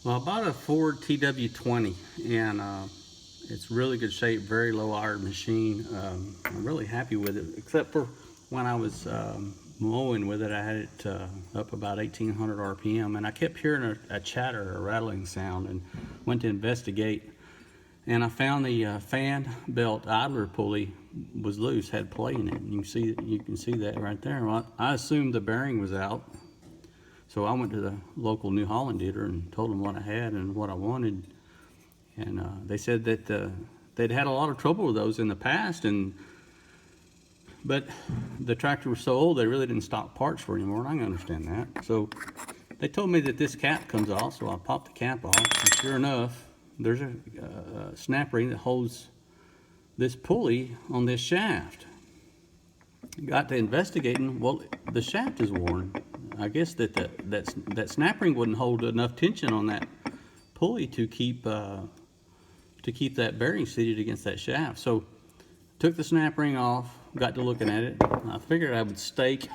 Well, I bought a Ford TW20, and it's really good shape, very low hour machine. I'm really happy with it, except for when I was mowing with it, I had it up about 1800 RPM, and I kept hearing a chatter, a rattling sound, and went to investigate. And I found the fan belt idler pulley was loose, had play in it. And you can see that right there. Well, I assumed the bearing was out. So I went to the local New Holland dealer and told them what I had and what I wanted. And they said that they'd had a lot of trouble with those in the past, but the tractor was so old they really didn't stock parts for it anymore, and I can understand that. So they told me that this cap comes off, so I popped the cap off, and sure enough, there's a snap ring that holds this pulley on this shaft. Got to investigating, well, the shaft is worn. I guess that snap ring wouldn't hold enough tension on that pulley to keep that bearing seated against that shaft. So took the snap ring off, got to looking at it. I figured I would stake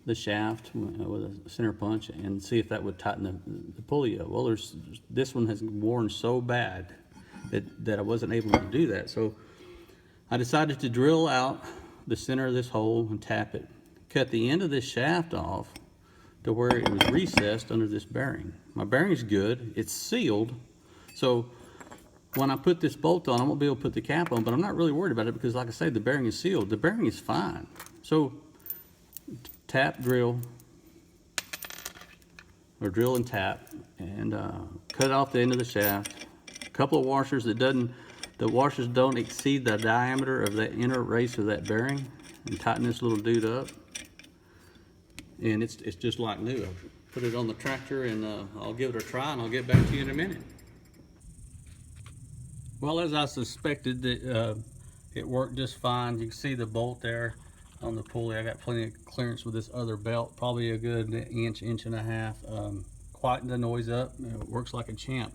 the shaft with a center punch and see if that would tighten the pulley up. Well, this one has worn so bad that I wasn't able to do that. So I decided to drill out the center of this hole and tap it. Cut the end of this shaft off to where it was recessed under this bearing. My bearing's good, it's sealed, so when I put this bolt on, I won't be able to put the cap on, but I'm not really worried about it because, like I say, the bearing is sealed. The bearing is fine. So tap, drill, or drill and tap, and cut off the end of the shaft. A couple of washers the washers don't exceed the diameter of that inner race of that bearing, and tighten this little dude up. And it's just like new. I'll put it on the tractor and I'll give it a try, and I'll get back to you in a minute. Well, as I suspected, it worked just fine. You can see the bolt there on the pulley. I got plenty of clearance with this other belt, probably a good inch and a half. Quieten the noise up. It works like a champ.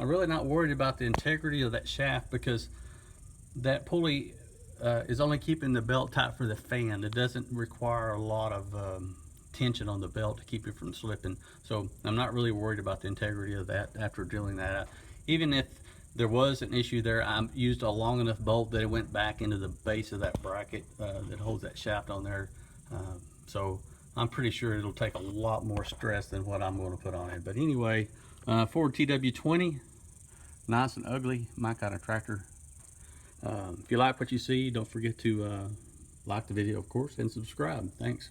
I'm really not worried about the integrity of that shaft because that pulley is only keeping the belt tight for the fan. It doesn't require a lot of tension on the belt to keep it from slipping. So I'm not really worried about the integrity of that after drilling that out. Even if there was an issue there, I used a long enough bolt that it went back into the base of that bracket that holds that shaft on there. So I'm pretty sure it'll take a lot more stress than what I'm going to put on it. But anyway, Ford TW20, nice and ugly, my kind of tractor. If you like what you see, don't forget to like the video, of course, and subscribe. Thanks.